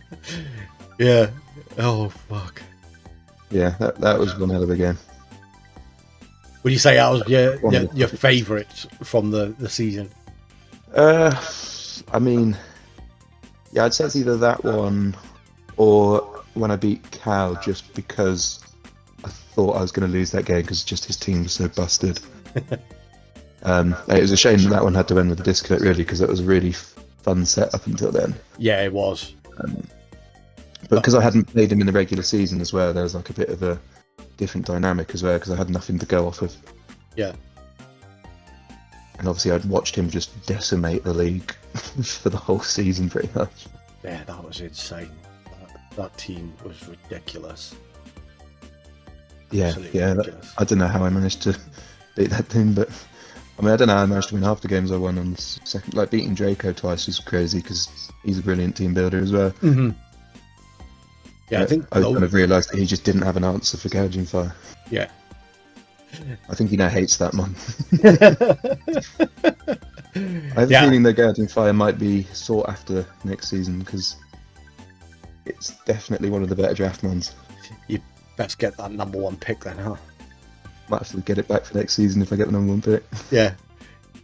Yeah. Oh fuck. Yeah, that was one hell of a game. Would you say that was your favourite from the season? I mean, yeah, I'd say it's either that one or when I beat Cal, just because I thought I was going to lose that game because just his team was so busted. It was a shame that one had to end with a disconnect, really, because it was a really fun set up until then. Yeah, it was. But because I hadn't played him in the regular season as well, there was like a bit of a different dynamic as well, because I had nothing to go off of. Yeah. And obviously I'd watched him just decimate the league for the whole season pretty much. Yeah, that was insane. That team was ridiculous. Yeah, I don't know how I managed to beat that team, but I mean, I don't know how I managed to win half the games I won on second. Like beating Draco twice was crazy because he's a brilliant team builder as well. Mm-hmm. Yeah, I think I kind of realised that he just didn't have an answer for gouging fire. Yeah. I think he now hates that man. I have a feeling that gouging fire might be sought after next season because it's definitely one of the better draft mons. You best get that #1 pick then, huh? Might have to get it back for next season if I get the #1 pick. Yeah.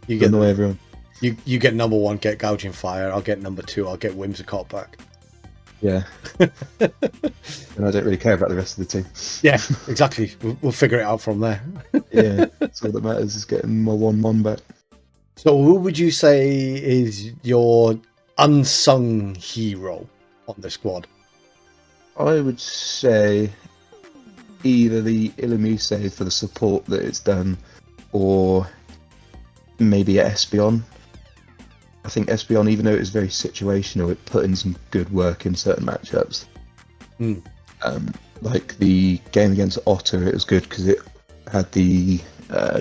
You get annoy everyone. You get #1, get gouging fire. I'll get #2. I'll get Whimsicott back. Yeah. And I don't really care about the rest of the team. Yeah, exactly. We'll figure it out from there. Yeah, that's all that matters is getting my 1-1 back. So who would you say is your unsung hero on the squad? I would say either the Illumise for the support that it's done, or maybe Espeon. I think Espeon, even though it was very situational, it put in some good work in certain matchups. Like the game against Otter, it was good because it had the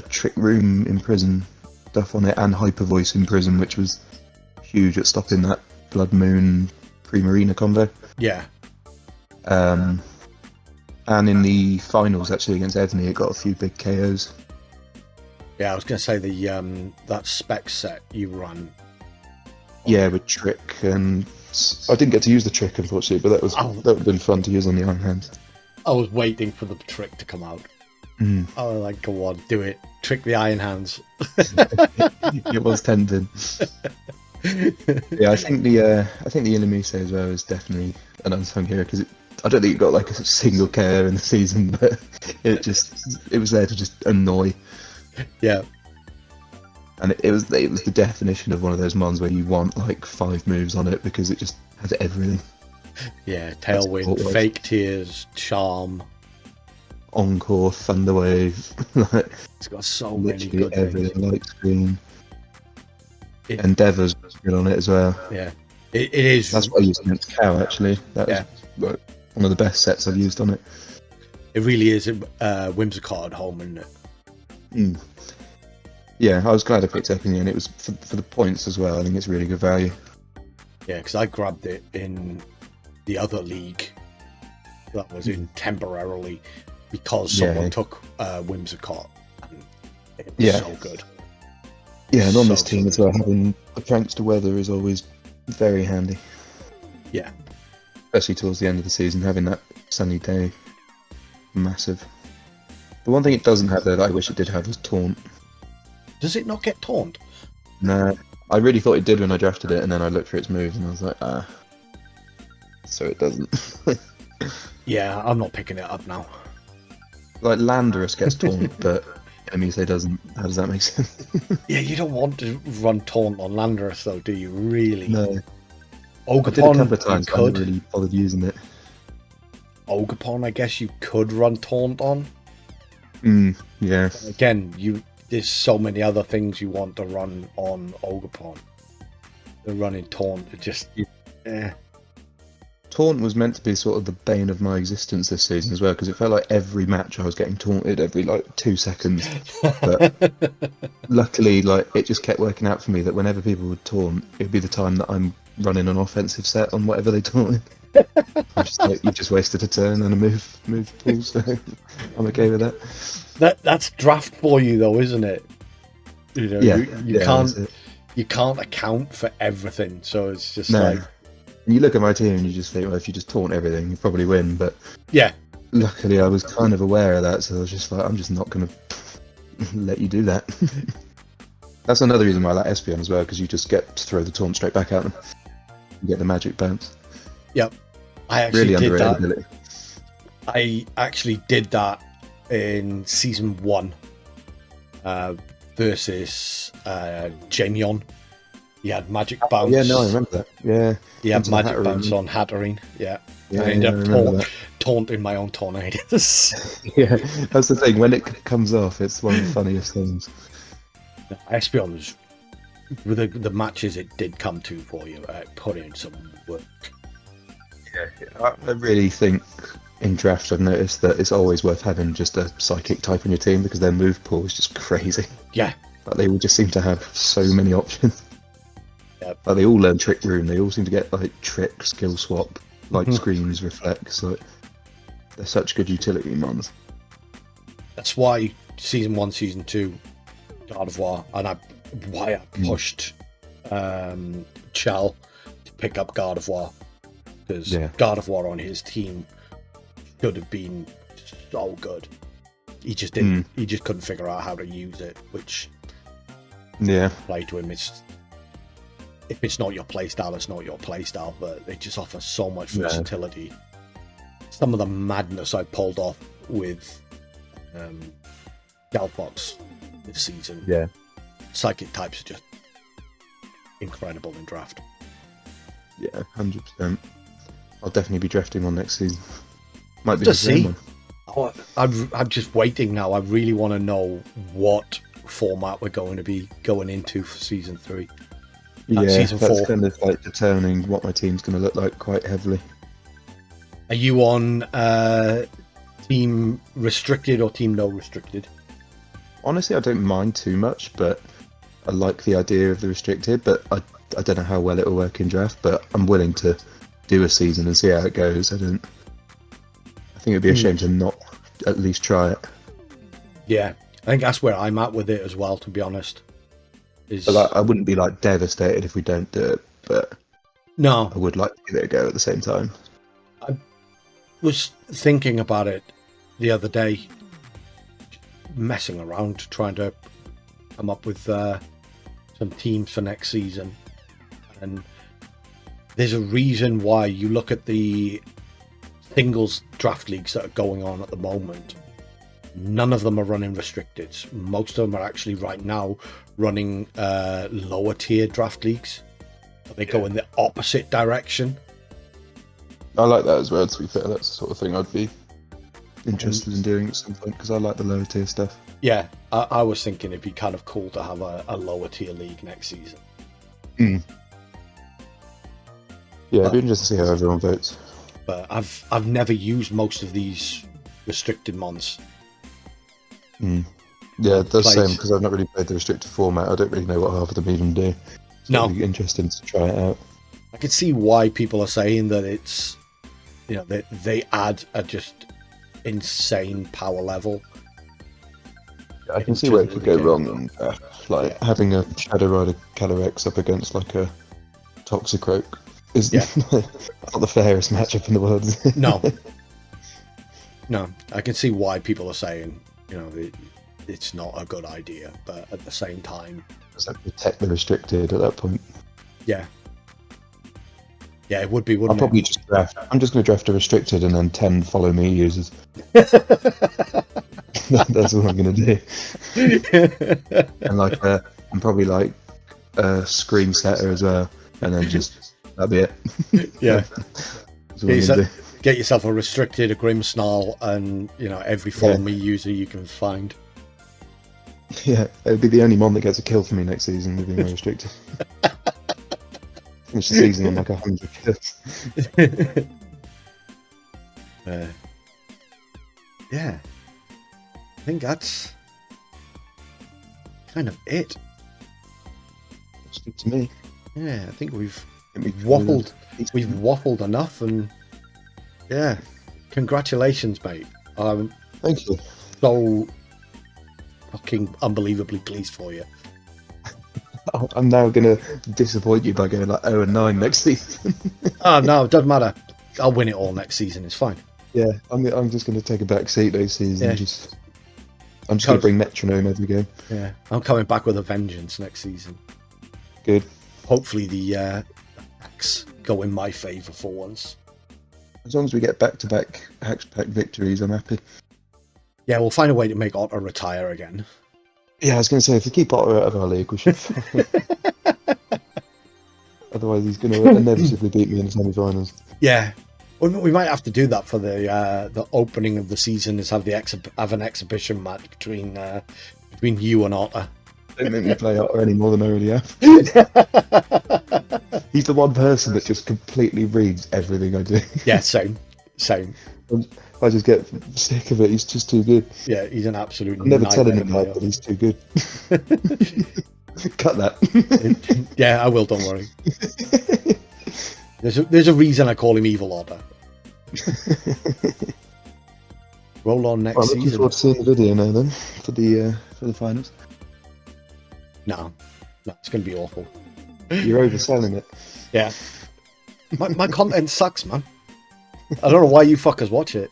Trick Room Imprison stuff on it and Hyper Voice Imprison, which was huge at stopping that Blood Moon Primarina combo. Yeah. And in the finals, actually, against Edney, it got a few big KOs. Yeah, I was going to say the that spec set you run. Yeah, with Trick, and I didn't get to use the Trick, unfortunately, but that would have been fun to use on the Iron Hands. I was waiting for the Trick to come out. I was like, go on, do it. Trick the Iron Hands. It was tempting. Yeah, I think the Illumise as well is definitely an unsung hero because I don't think it got like a single KO in the season, but it was there to just annoy. Yeah. And it was the definition of one of those mons where you want like 5 moves on it because it just has everything. Yeah, Tailwind, Fake Tears, Charm, Encore, Thunderwave. It's got so many good everything. things. Light Screen. Endeavour's good on it as well. Yeah, it is. That's what I used against Cow actually. That was one of the best sets I've used on it. It really is Whimsicott at home, isn't it? Yeah, I was glad I picked it up in the end. It was for the points as well. I think it's really good value. Yeah, because I grabbed it in the other league that was in temporarily because someone took Whimsicott. And it was so good. Yeah, and on this team as well, having the Prankster weather is always very handy. Yeah. Especially towards the end of the season, having that sunny day, massive. The one thing it doesn't have though that I wish it did have was Taunt. Does it not get Taunt? Nah, I really thought it did when I drafted it, and then I looked for its moves and I was like, so it doesn't. Yeah, I'm not picking it up now. Like Landorus gets Taunt, but Illumise doesn't. How does that make sense? Yeah, you don't want to run Taunt on Landorus though, do you? Really? No. Ogerpon, I did a couple of times, but I never really bothered using it. Ogerpon, I guess you could run Taunt on. Yeah. Again, there's so many other things you want to run on Ogre. The running taunt, it just Taunt was meant to be sort of the bane of my existence this season as well, because it felt like every match I was getting taunted every like 2 seconds. But luckily, like it just kept working out for me that whenever people would taunt, it'd be the time that I'm running an offensive set on whatever they taunted. I'm just like, you just wasted a turn and a move pool, so I'm okay with that. That's draft for you though, isn't it? You know, you can't account for everything, so it's just like. And you look at my team and you just think, well, if you just taunt everything, you probably win. But yeah, luckily I was kind of aware of that, so I was just like, I'm just not going to let you do that. That's another reason why I like Espeon as well, because you just get to throw the taunt straight back at them. You get the magic bounce. Yep. I actually really did that. Ability. I actually did that in season 1 versus Genion. He had magic bounce. Yeah, no, I remember that. Yeah. He had magic bounce on Hatterene. Yeah. I ended up taunting my own tornadoes. Yeah, that's the thing. When it comes off, it's one of the funniest things. Espeon was, with the matches it did come to for you, put in some work. Yeah, I really think in draft I've noticed that it's always worth having just a psychic type in your team, because their move pool is just crazy. Yeah. Like they all just seem to have so many options. Yep. Like they all learn Trick Rune. They all seem to get like Trick, Skill Swap, Light Screens, Reflex. Like they're such good utility mons. That's why season 1, season 2, God of War, and why I pushed Chal to pick up God of War, because God of War on his team should have been so good. He just didn't. He just couldn't figure out how to use it, which play to him. If it's not your playstyle, it's not your playstyle, but it just offers so much versatility. Some of the madness I pulled off with Galfox this season. Yeah. Psychic types are just incredible in draft. Yeah, 100%. I'll definitely be drafting one next season. Might be the same one. I'm just waiting now. I really want to know what format we're going to be going into for season 3. Season 4. That's kind of like determining what my team's going to look like quite heavily. Are you on team restricted or team no restricted? Honestly, I don't mind too much, but I like the idea of the restricted, but I don't know how well it will work in draft, but I'm willing to do a season and see how it goes. I think it'd be a shame to not at least try it. Yeah, I think that's where I'm at with it as well, to be honest. But I wouldn't be like devastated if we don't do it, but no, I would like to give it a go at the same time. I was thinking about it the other day, messing around, trying to come up with some teams for next season, and there's a reason why you look at the singles draft leagues that are going on at the moment. None of them are running restricted. Most of them are actually right now running lower tier draft leagues. They go in the opposite direction. I like that as well, to be fair. That's the sort of thing I'd be interested in doing at some point, because I like the lower tier stuff. Yeah, I was thinking it'd be kind of cool to have a lower tier league next season. Yeah, it'd be interesting to see how everyone votes. But I've never used most of these restricted mons. Yeah, it does same, because I've not really played the restricted format. I don't really know what half of them even do. So it'd be interesting to try it out. I can see why people are saying that it's, you know, they add a just insane power level. I can see where it could go wrong, and like having a Shadow Rider Calyrex up against like a Toxicroak is not the fairest matchup in the world. No, I can see why people are saying, you know, it's not a good idea, but at the same time, does that protect the restricted at that point? Yeah, it would be, wouldn't I'll probably just draft. I'm just going to draft a restricted and then 10 follow me users. That's what I'm going to do. And like, I'm probably like a Scream Setter as well, and then just that'll be it. Yeah. Get yourself a restricted, a Grimmsnarl, and you know every follow me user you can find. Yeah, it would be the only mon that gets a kill for me next season. Would be more restricted. Finish the season on like 100 kills. Yeah, I think that's kind of it. Looks good to me. Yeah, I think we've waffled enough, and yeah, congratulations, mate. Thank you. So fucking unbelievably pleased for you. I'm now going to disappoint you by going like 0-9 next season. Oh no, it doesn't matter. I'll win it all next season. It's fine. Yeah, I'm just going to take a back seat next season. Yeah. I'm just going to bring metronome every game. Yeah, I'm coming back with a vengeance next season. Good. Hopefully the hacks go in my favour for once. As long as we get back-to-back Hacks Pack victories, I'm happy. Yeah, we'll find a way to make Otter retire again. Yeah, I was going to say, if we keep Otter out of our league, we should. Otherwise, he's going to inevitably beat me in the semi-finals. Yeah, we might have to do that for the opening of the season. Is have an exhibition match between you and Otter. Don't make me play Otter any more than I already have. He's the one person that just completely reads everything I do. Yeah, same. I just get sick of it. He's just too good. Yeah, he's an absolute. I'm never telling him that, but he's too good. Cut that. Yeah, I will. Don't worry. There's a reason I call him Evil Otter. Roll on next season. I'm looking forward to seeing the video now then for the finals. No, it's going to be awful. You're overselling it. Yeah. My content sucks, man. I don't know why you fuckers watch it.